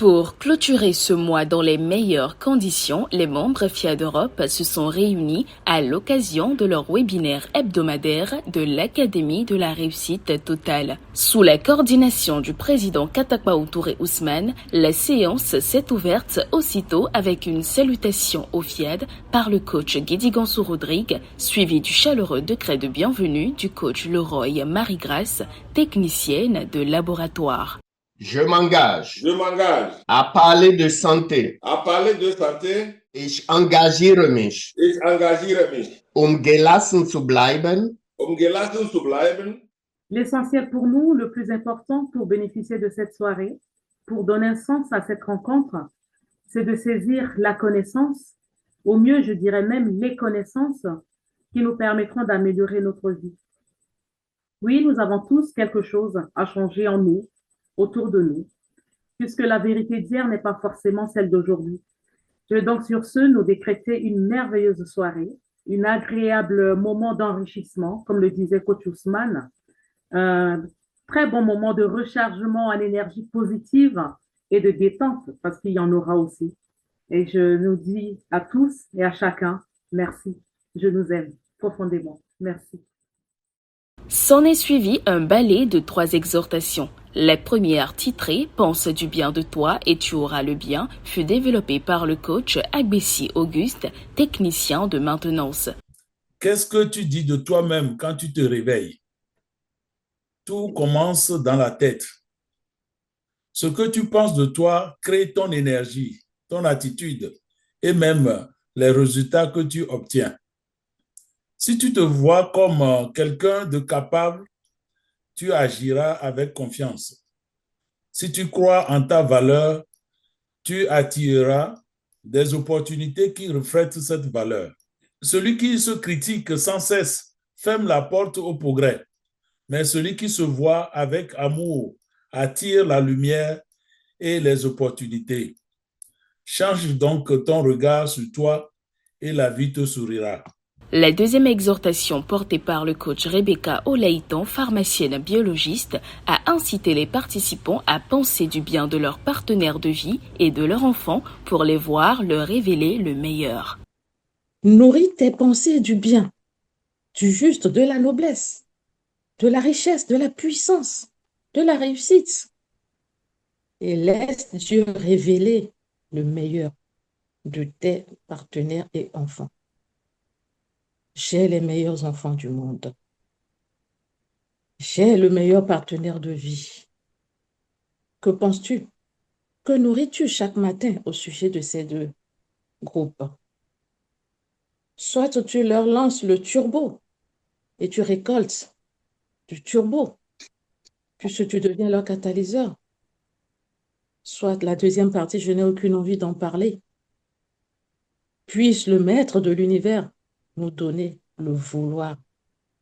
Pour clôturer ce mois dans les meilleures conditions, les membres FIA d'Europe se sont réunis à l'occasion de leur webinaire hebdomadaire de l'Académie de la réussite totale. Sous la coordination du président Katakpaou Touré Ousmane, la séance s'est ouverte aussitôt avec une salutation au FIAD par le coach Guédi Gansou Rodrigue, suivi du chaleureux décret de bienvenue du coach Leroy Marie-Grace, technicienne de laboratoire. Je m'engage Je m'engage à parler de santé. à parler de santé. Ich engagiere mich, Ich engagiere mich, gelassen zu bleiben, gelassen zu bleiben. L'essentiel pour nous, le plus important pour bénéficier de cette soirée, pour donner un sens à cette rencontre, c'est de saisir la connaissance, au mieux je dirais même les connaissances qui nous permettront d'améliorer notre vie. Oui, nous avons tous quelque chose à changer en nous, autour de nous, puisque la vérité d'hier n'est pas forcément celle d'aujourd'hui. Je vais donc sur ce nous décréter une merveilleuse soirée, un agréable moment d'enrichissement, comme le disait coach Ousmane, un très bon moment de rechargement en énergie positive et de détente, parce qu'il y en aura aussi. Et je nous dis à tous et à chacun, merci. Je nous aime profondément. Merci. S'en est suivi un ballet de 3 exhortations. La première, titrée « Pense du bien de toi et tu auras le bien », fut développée par le coach Agbessi Auguste, technicien de maintenance. Qu'est-ce que tu dis de toi-même quand tu te réveilles? Tout commence dans la tête. Ce que tu penses de toi crée ton énergie, ton attitude et même les résultats que tu obtiens. Si tu te vois comme quelqu'un de capable, tu agiras avec confiance. Si tu crois en ta valeur, tu attireras des opportunités qui reflètent cette valeur. Celui qui se critique sans cesse ferme la porte au progrès, mais celui qui se voit avec amour attire la lumière et les opportunités. Change donc ton regard sur toi et la vie te sourira. La deuxième exhortation portée par le coach Rebecca Olaïton, pharmacienne biologiste, a incité les participants à penser du bien de leurs partenaires de vie et de leurs enfants pour les voir leur révéler le meilleur. Nourris tes pensées du bien, du juste, de la noblesse, de la richesse, de la puissance, de la réussite. Et laisse Dieu révéler le meilleur de tes partenaires et enfants. J'ai les meilleurs enfants du monde. J'ai le meilleur partenaire de vie. Que penses-tu? Que nourris-tu chaque matin au sujet de ces deux groupes? Soit tu leur lances le turbo et tu récoltes du turbo, puisque tu deviens leur catalyseur. Soit la deuxième partie, je n'ai aucune envie d'en parler. Puisse le maître de l'univers nous donner le vouloir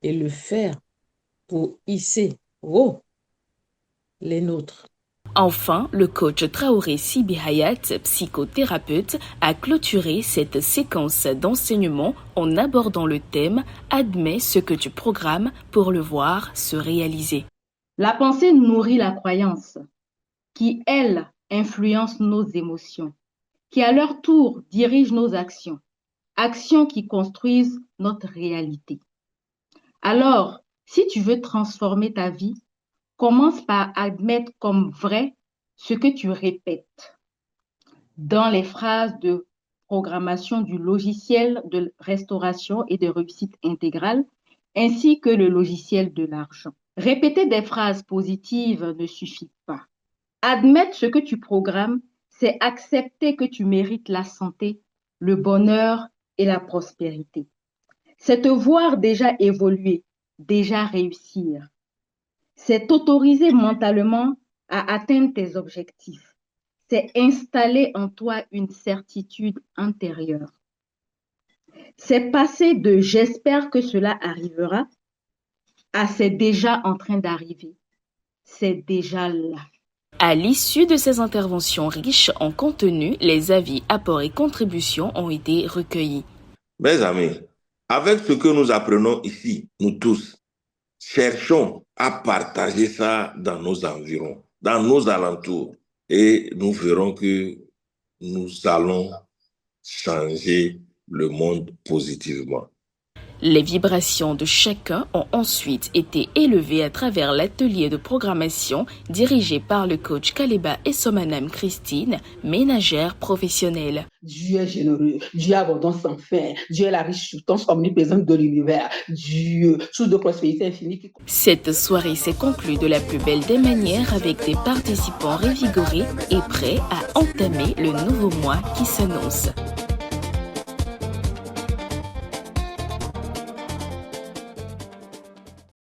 et le faire pour hisser haut les nôtres. Enfin, le coach Traoré Sibi Hayat, psychothérapeute, a clôturé cette séquence d'enseignement en abordant le thème « Admets ce que tu programmes pour le voir se réaliser ». La pensée nourrit la croyance, qui, elle, influence nos émotions, qui, à leur tour, dirige nos actions, actions qui construisent notre réalité. Alors, si tu veux transformer ta vie, commence par admettre comme vrai ce que tu répètes. Dans les phrases de programmation du logiciel de restauration et de réussite intégrale, ainsi que le logiciel de l'argent. Répéter des phrases positives ne suffit pas. Admettre ce que tu programmes, c'est accepter que tu mérites la santé, le bonheur et la prospérité. C'est te voir déjà évoluer, déjà réussir. C'est t'autoriser mentalement à atteindre tes objectifs. C'est installer en toi une certitude intérieure. C'est passer de « j'espère que cela arrivera » à « c'est déjà en train d'arriver ». C'est déjà là. À l'issue de ces interventions riches en contenu, les avis, apports et contributions ont été recueillis. Mes amis, avec ce que nous apprenons ici, nous tous, cherchons à partager ça dans nos environs, dans nos alentours. et nous verrons que nous allons changer le monde positivement. Les vibrations de chacun ont ensuite été élevées à travers l'atelier de programmation dirigé par le coach Kaleba et Somanam Christine, ménagère professionnelle. Dieu est généreux, Dieu est abondant sans fin, Dieu est la riche substance omniprésente de l'univers, Dieu, source de prospérité infinie. Cette soirée s'est conclue de la plus belle des manières avec des participants revigorés et prêts à entamer le nouveau mois qui s'annonce.